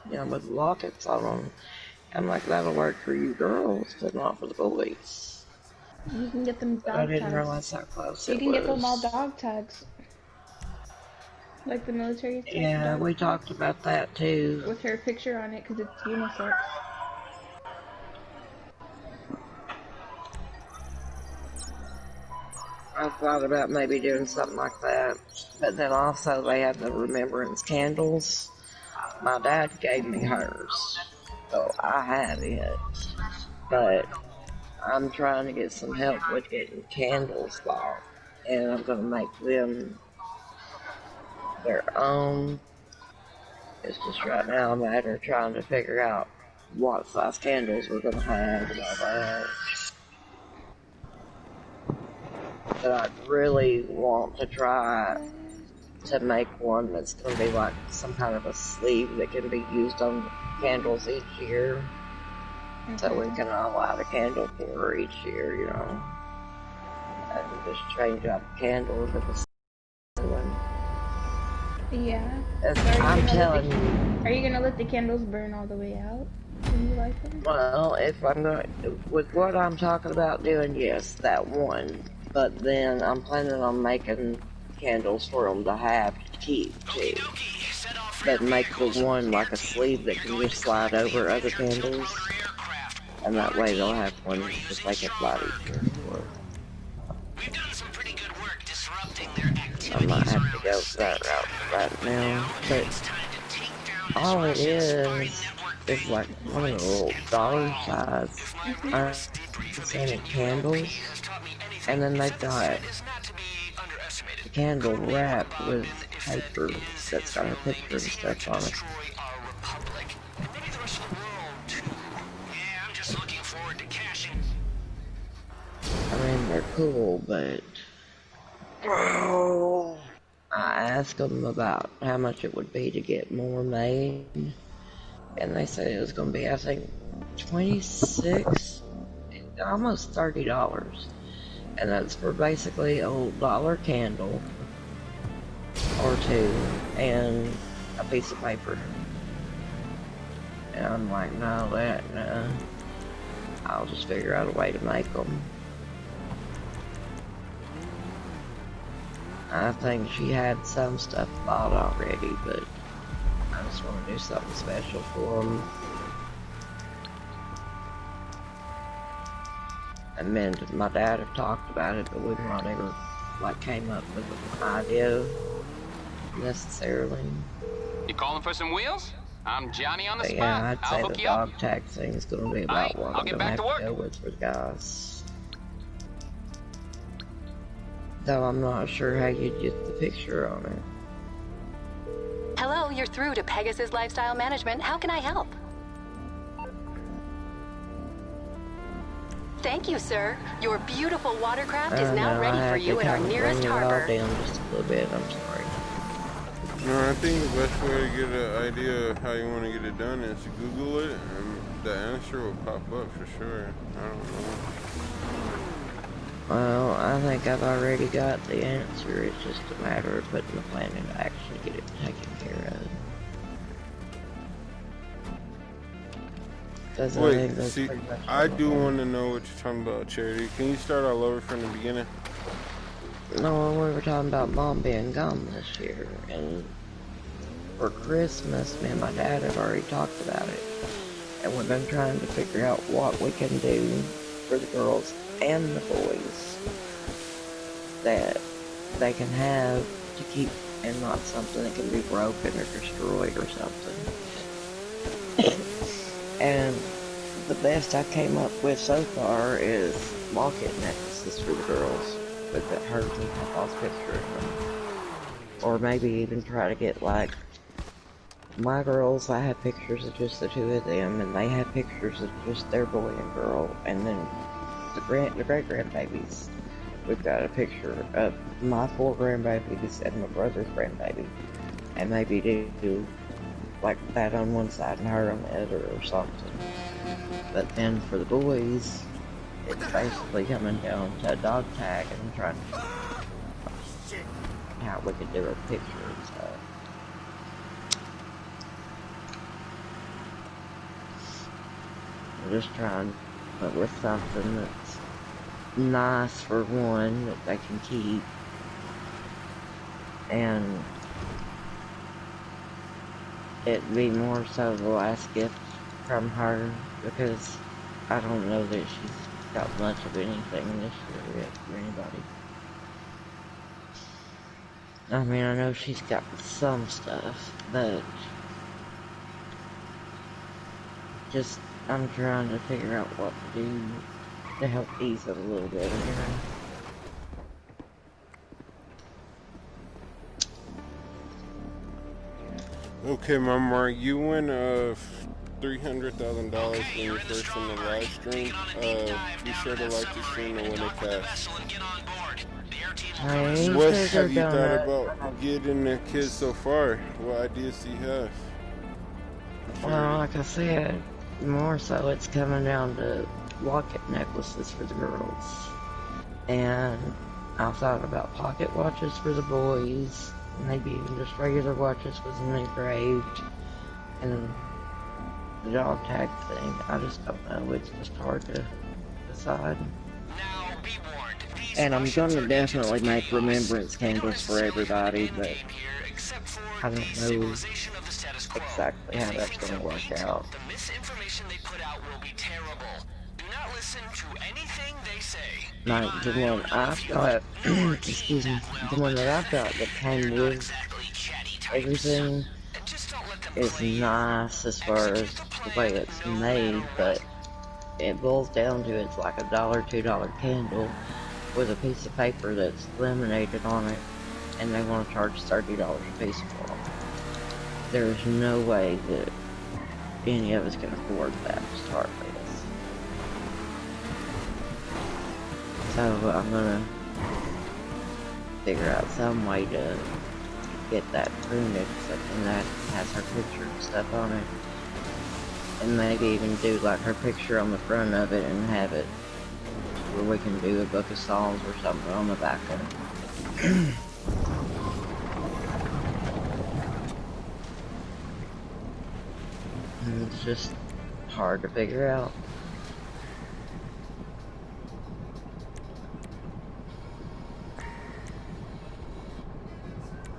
you know, with lockets on them. I'm like, that'll work for you girls, but not for the boys. You can get them But I dog didn't tags. realize how close You it can get them all was. dog tags, like the military stuff, Yeah, dog we tags, talked about that too. with her picture on it because it's unisex. I thought about maybe doing something like that. But then also they have the remembrance candles. My dad gave me hers. So I have it. But I'm trying to get some help with getting candles bought. And I'm going to make them their own. It's just right now a matter of trying to figure out what size candles we're going to have and all that. But I really want to try to make one that's going to be like some kind of a sleeve that can be used on candles each year. So we can all light a candle for her each year, you know. And just change out the candles at the ceiling. Yeah. I'm telling you. Are you gonna let the candles burn all the way out when you light them? Well, if I'm going to, with what I'm talking about doing, yes, that one. But then I'm planning on making candles for them to have to keep too. But make the one like a sleeve that can just slide over other candles. And that way they'll have one that they can light each year for. I might have to go that route right now. But all it is like one of the little dollar size unscented candles. And then they've got the candle wrapped with paper that's got her picture and stuff on it. I mean, they're cool, but I asked them about how much it would be to get more made, and they said it was going to be, I think, $26, almost $30, and that's for basically a $1 candle or two and a piece of paper. And I'm like, no, I'll just figure out a way to make them. I think she had some stuff bought already, but I just want to do something special for them. And then my dad had talked about it, but we've not ever came up with an idea necessarily. You calling for some wheels? I'm Johnny on the spot. Yeah, I'd say I'll the hook you up. dog tag thing is going to be about what I'll I'm get going to back have to to work. go with for the guys. Though I'm not sure how you'd get the picture on it. Hello, you're through to Pegasus Lifestyle Management. How can I help? Thank you, sir. Your beautiful watercraft is now ready for you at our nearest harbor. Bring it all down just a little bit, I'm sorry. No, I think the best way to get an idea of how you want to get it done is to Google it, and the answer will pop up for sure. I don't know. Well, I think I've already got the answer. It's just a matter of putting the plan into action to get it taken care of. Wait, see, I do want to know what you're talking about, Charity. Can you start all over from the beginning? No, we were talking about Mom being gone this year, and for Christmas, me and my dad have already talked about it, and we've been trying to figure out what we can do for the girls and the boys that they can have to keep, and not something that can be broken or destroyed or something. And the best I came up with so far is locket necklaces for the girls with hers and Papa's picture in them. Or maybe even try to get my girls, I have pictures of just the two of them, and they have pictures of just their boy and girl, and then the great-grandbabies. We've got a picture of my 4 grandbabies and my brother's grandbaby, and maybe do that on one side and her on the other or something. But then for the boys, it's basically coming down to a dog tag and trying to how we could do a picture and stuff. I'm just trying to come up with something that's nice for one that they can keep, and it'd be more so the last gift from her, because I don't know that she's got much of anything this year yet for anybody. I mean, I know she's got some stuff, but just, I'm trying to figure out what to do to help ease it a little bit, you know? Okay, Mama, you win $300,000 when you're first in the live stream. Be sure to like the stream and win a cash. What have you thought about getting the kids so far? What ideas do you have? Well, like I said, more so it's coming down to locket necklaces for the girls. And I've thought about pocket watches for the boys. Maybe even just regular watches with them engraved. And the dog tag thing, I just don't know. It's just hard to decide. And I'm gonna definitely make remembrance candles for everybody, but I don't know exactly how that's gonna work out. The misinformation they put out will be terrible. Do not listen to anything they say. Like the one I've got, excuse me, the one that I've got that came with everything is nice as far as the way it's made, but it boils down to it's like $1, $2 candle with a piece of paper that's laminated on it, and they want to charge $30 a piece for them. There's no way that any of us can afford that to start with. So I'm gonna figure out some way to get that printed, something that has her picture and stuff on it, and maybe even do like her picture on the front of it and have it where we can do a book of songs or something on the back of it. And it's just hard to figure out.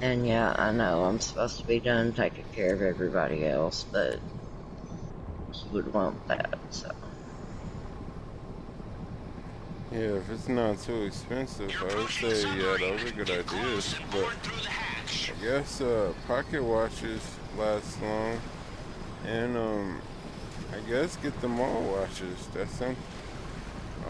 And yeah, I know I'm supposed to be done taking care of everybody else, but he would want that, so. Yeah, if it's not too expensive, I would say, yeah, those are good ideas. But I guess pocket watches last long, and I guess get them all watches. That's something.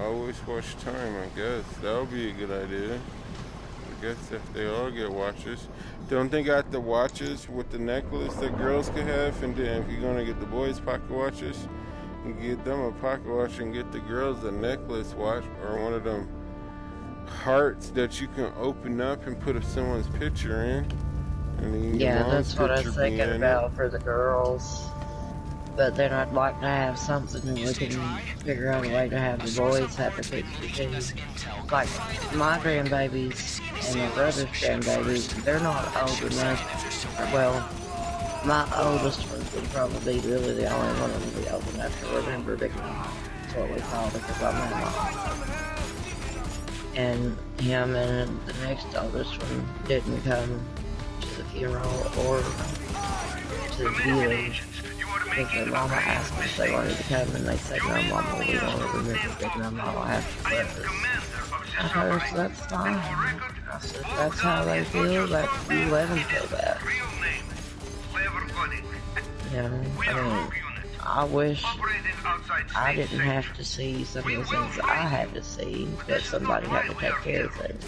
Always watch time, I guess. That would be a good idea. I guess if they all get watches. Don't they got the watches with the necklace that girls could have? And then if you're going to get the boys pocket watches, you get them a pocket watch and get the girls a necklace watch or one of them hearts that you can open up and put someone's picture in. And then you yeah, that's what I was thinking about for the girls. But then I'd like to have something that we can figure out a way to have the boys have a picture too. Like my grandbabies and my brother's grandbabies, they're not old enough. Well, my oldest one would probably be really the only one that would be old enough to remember Big Mama. That's what we called her because I'm my mom. And him and the next oldest one didn't come to the funeral or to the viewing. Because their mama asked them if they wanted to come, and they said, no, Mama, we don't remember Big Mama afterwards. I told her, so that's fine. I said, that's how they feel, that you let them feel that. You know, I mean, I wish I didn't have to see some of the things I had to see, but somebody had to take care of things.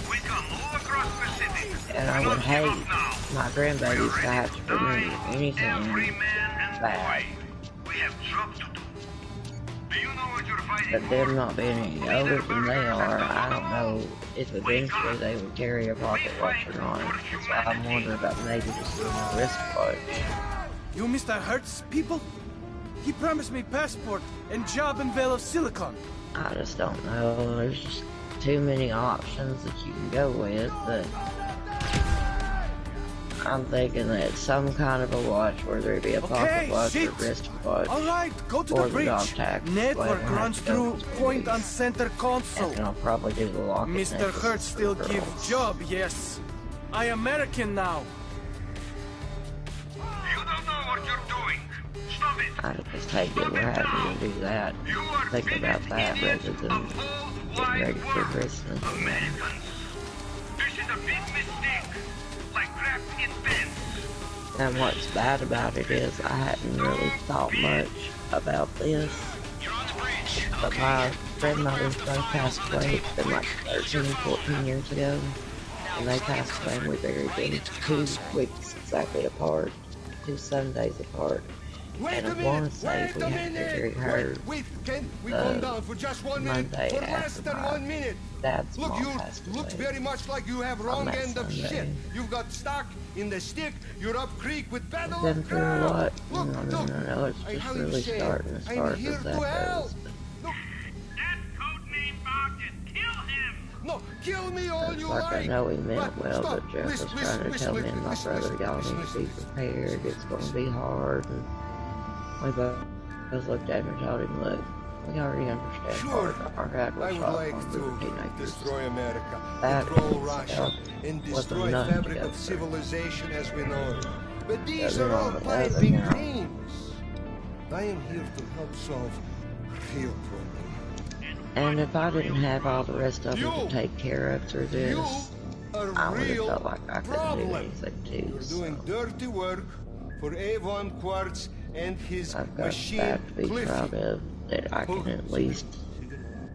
And I would hate my grandbabies to have to remember anything bad. But them not being any older than they are, I don't know if eventually they would carry a pocket watch or not. That's why I'm wondering about maybe just doing a wristwatch. You Mr. Hertz people? He promised me passport and job in Vale of Silicon. I just don't know. There's just too many options that you can go with, but I'm thinking that some kind of a watch, whether it be a pocket watch or wrist watch, All right, go to or the the bridge. dog tag. Network runs through point on center console. And I'll probably do the locket Mr. necklaces Hurt still for give girls. job, yes. I American now. You don't know what you're doing. Stop it. I just hate that we're having to do that. Think about that rather than getting ready for Christmas. Americans. This is a big mistake. Like wrapped in pens. And what's bad about it is I hadn't really thought much about this. But my grandmother's both passed away. It's been like 13, 14 years ago. And they passed away and we buried them 2 weeks exactly apart. 2 Sundays apart. And I want to say we had to bury her Monday after my dad's mom passed away. Looks very much like you have wrong end of Sunday. shit. You've got stuck in the stick. You're up creek with pedal. Been through a lot. Look, No, it's just really starting as far as that goes. That's codename Bogdan. Kill him. No, kill me all you Like I know he meant well, stop. but Jeff was Listen, trying to tell me and my listen, brother, y'all need to be prepared. It's going to be hard. And we both looked at him and told him, look, we already understand Sure. our dad I was would shot like when we were to teenagers. destroy America, That control in Russia, itself and was destroy enough to fabric go of through. civilization as we know it. But these Yeah, are all no, piping now. dreams. I am here to help solve real problems. And if I didn't have all the rest of it You- to take care of through this, A I would have real felt like I couldn't do problem. anything too. You're So doing dirty work for Avon Quartz and his I've got machine that to be proud Cliffy. of, that I can at least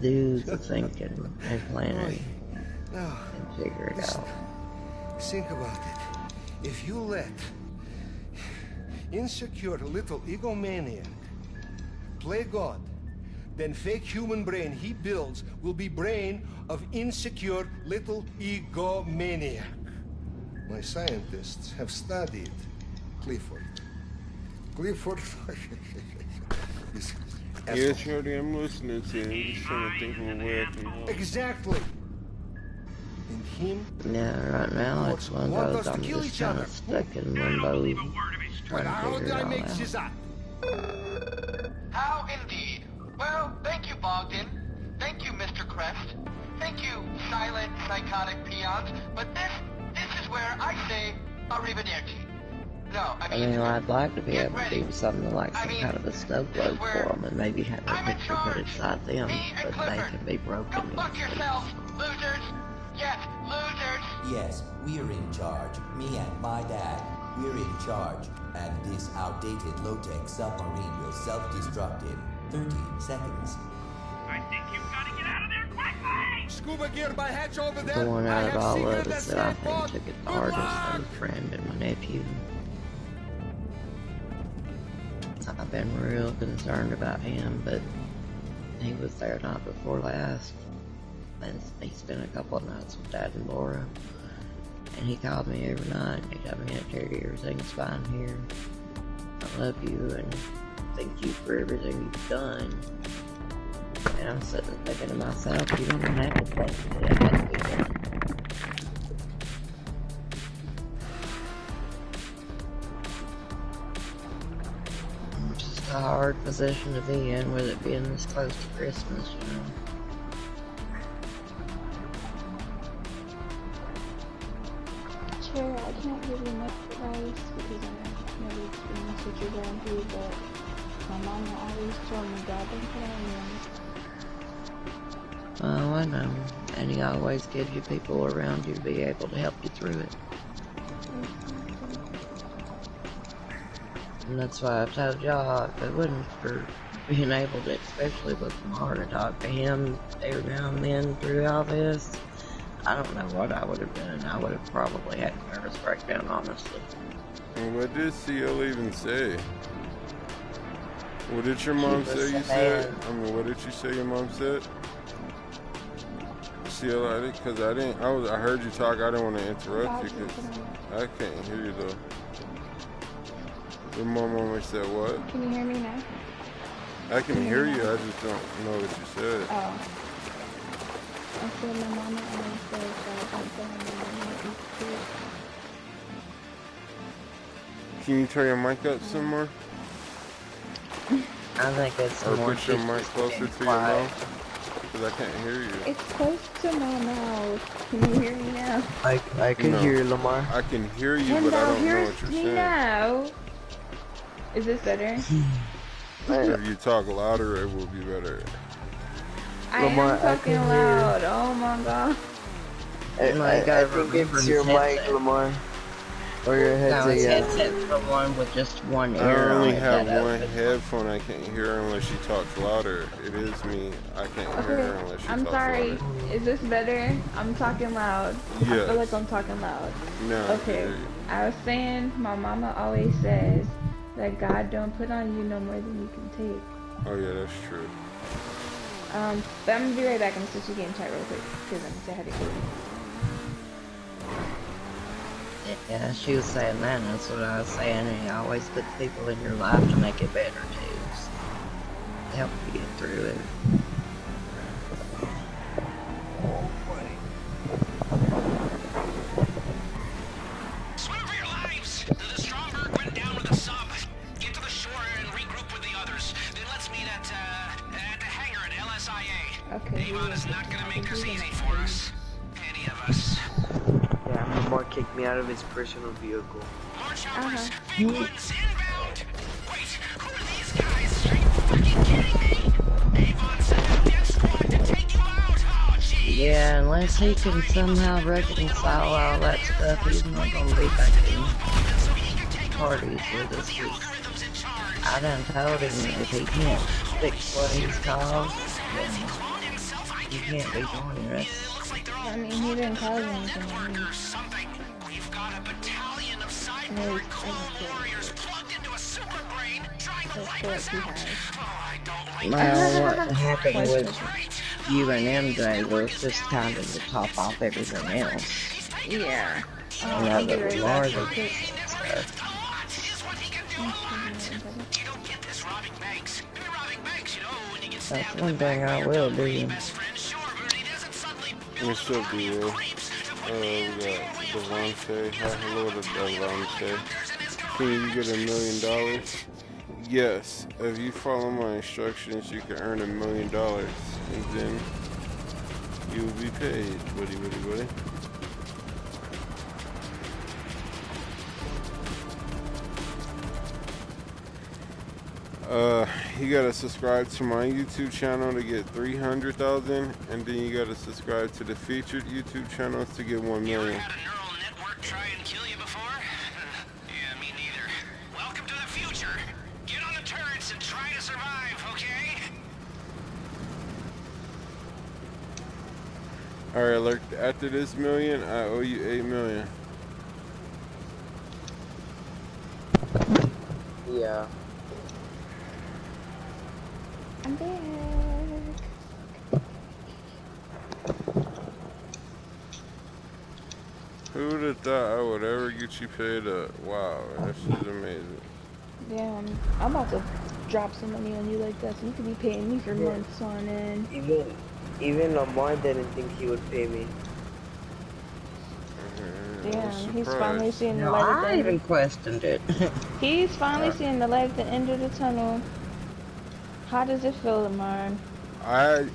do the thinking and planning Now, and figure it out. think about it. If you let insecure little egomaniac play God, then fake human brain he builds will be brain of insecure little egomaniac. My scientists have studied Clifford. Clifford. Yeah, Shorty, I'm listening to you. I'm just trying to think of a way I can help. Exactly. And him. Yeah, right now it's one Want of us those to I'm kill just each kind other. of stuck in limbo, trying How to did figure I it make all this out. up? How indeed. Well, thank you, Bogdan. Thank you, Mr. Crest. Thank you, silent, psychotic peons. But this is where I say arrivederci. No, I mean, I'd like to be get able to ready. do something like some kind of a snow globe for them and maybe have a I'm in picture put charge. inside them, Me and but they Clifford. can be broken. Go fuck yourselves, losers. Yes, losers. Yes, we're in charge. Me and my dad. We're in charge. And this outdated low-tech submarine will self-destruct in 30 seconds. I think you've got to get out of there quickly. Scuba gear by hatch over there. The one I out of have all secret of us that I escape think pod. took it the Good hardest luck. was a friend and my nephew. I've been real concerned about him, but he was there night before last, and he spent a couple of nights with Dad and Laura, and he called me every night, and he told me, Terry, everything's fine here, I love you, and thank you for everything you've done. And I'm sitting there thinking to myself, you don't have to thank me, it has to be done. Just a hard position to be in with it being this close to Christmas, you know. Sure, I can't give you much advice because I have never experienced what you're going through, but my mama always told me God don't put on you. Oh, I know. And he always gives you people around you to be able to help you through it. And that's why I've told y'all, if it wasn't for being able to, especially with my heart, to talk to him every now and then through all this, I don't know what I would have done. I would have probably had a nervous breakdown, honestly. And what did CL even say? What did your mom She say was you saying- said? I mean, what did you say your mom said? CL, I heard you talk. I didn't want to interrupt you because I can't hear you though. Your mom always said what? Can you hear me now? I can hear you. I just don't know what you said. Oh. I said my mama always says that I don't put on my mama each Can you turn your mic up some more? I think it's Or more put your she's mic just closer being to your quiet. mouth? Because I can't hear you. It's close to my mouth. Can you hear me now? I could No. hear you, Lamar. I can hear you, Can but I thou don't know hearest what you're me saying. now? Is this better? If you talk louder, it will be better. I Lamar, am talking loud. Oh my god. I think it's your mic, Lamar. Or your headset. No, it's headset for one with just one I ear only on it. have one headphone. I can't hear her unless she talks louder. It is me. I can't hear her unless she I'm talks sorry. louder. Is this better? I'm talking loud. Yes. I feel like I'm talking loud. No. Okay. I was saying my mama always says that God don't put on you no more than you can take. Oh yeah, that's true. But I'm gonna be right back. I'm gonna switch the game chat real quick because I'm gonna say hi to Katie. Yeah, she was saying that, and that's what I was saying. And you always put people in your life to make it better, too. So, help you get through it. Swim for your lives! The Stromberg went down with a sub. Get to the shore and regroup with the others. Then let's meet at the hangar at LSIA. Okay. Avon is not gonna make this easy for us. Any of us. Yeah, Lamar kicked me out of his personal vehicle. More choppers, big ones, inbound! Wait, who are these guys? Are you fucking kidding me? Avon sent a death squad to take you out! Oh, jeez! Yeah, unless he can somehow reconcile all that stuff, he's not gonna be back in parties with us. I done told him if he can't fix what he's caused, then he can't be joining us. I mean, he didn't cause anything. I mean, We've got a battalion of cyborg clone warriors plugged into a super brain trying to wipe us out. Well, what happened with you and MJ was just kind of to top off everything else. Yeah. Now that Lamar's stuff. That's one thing I will do. What's up, D-Will? We got Devontae. Hi, hello to Devontae. Can you get $1 million? Yes. If you follow my instructions, you can earn $1 million. And then you will be paid, buddy. You gotta subscribe to my YouTube channel to get 300,000, and then you gotta subscribe to the featured YouTube channels to get 1 million. Had a neural network try and kill you before? Yeah, me neither. Welcome to the future. Get on the turrets and try to survive, okay? Alright, look, after this million, I owe you 8 million. Yeah. I'm back. Who would have thought I would ever get you paid up? Wow, this is amazing. Damn, I'm about to drop some money on you like that, so you could be paying me for months on end. Even Lamar didn't think he would pay me. Damn, he's finally seeing the light at the I end. even questioned it. He's finally seeing the light at the end of the tunnel. How does it feel, Lamar? I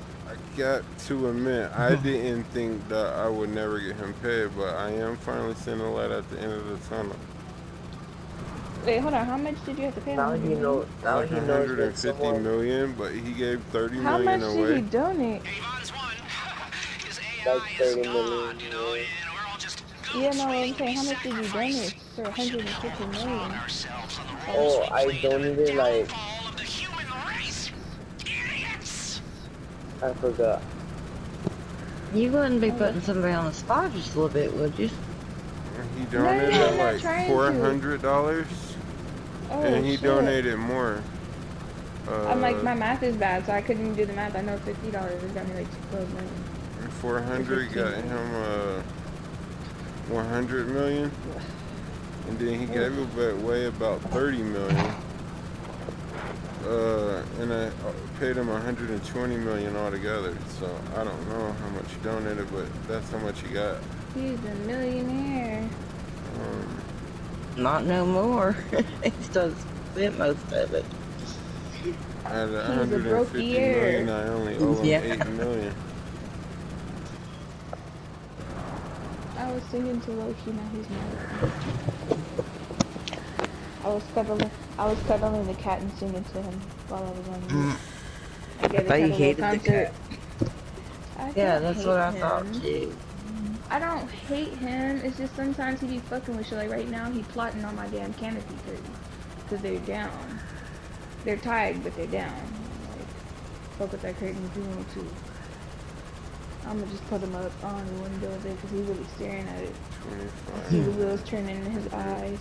got to admit, I didn't think that I would never get him paid, but I am finally seeing the light at the end of the tunnel. Wait, hold on. How much did you have to pay him? Now he knows. Now Like he knows that 150 someone. million, but he gave 30 How million much away. did he donate? Like 30 million. Yeah, no, I'm saying, how much did you donate for 150 million? Oh, I donated like. I forgot. You wouldn't be putting somebody on the spot just a little bit, would you? He donated I'm not like trying to. $400, Oh, and he shit. donated more. I'm like, my math is bad, so I couldn't even do the math. I know $50 got me like 12 million. 400 got him 100 million, and then he gave away about 30 million. And I paid him 120 million altogether. So I don't know how much he donated, but that's how much he got. He's a millionaire. Not no more. He still spent most of it. Out of He's a 150 million, brokier. I only owe him Yeah. 8 million. I was singing to Loki, now he's mad at me. I was cuddling the cat and singing to him while I was on mute. I I gave the thought cat you a little hated the concert. cat. I Yeah, don't that's what hate I thought him. too. I don't hate him. It's just sometimes he be fucking with shit. Like right now, he plotting on my damn canopy curtains. Cause they're down. They're tied, but they're down. Like, fuck with that curtain if you want to. I'm gonna just put him up on the window there because he's really staring at it. I see the wheels turning in his eyes.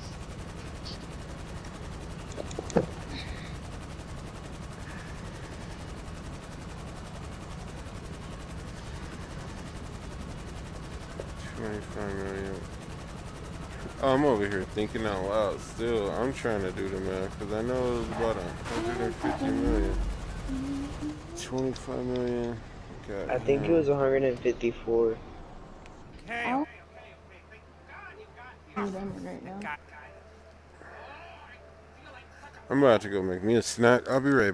$25 million. Oh, I'm over here thinking out loud still. I'm trying to do the math because I know it was about 150 million. 25 million. Got I think it him. was 154. I don't need them right now. I'm about to go make me a snack. I'll be right back.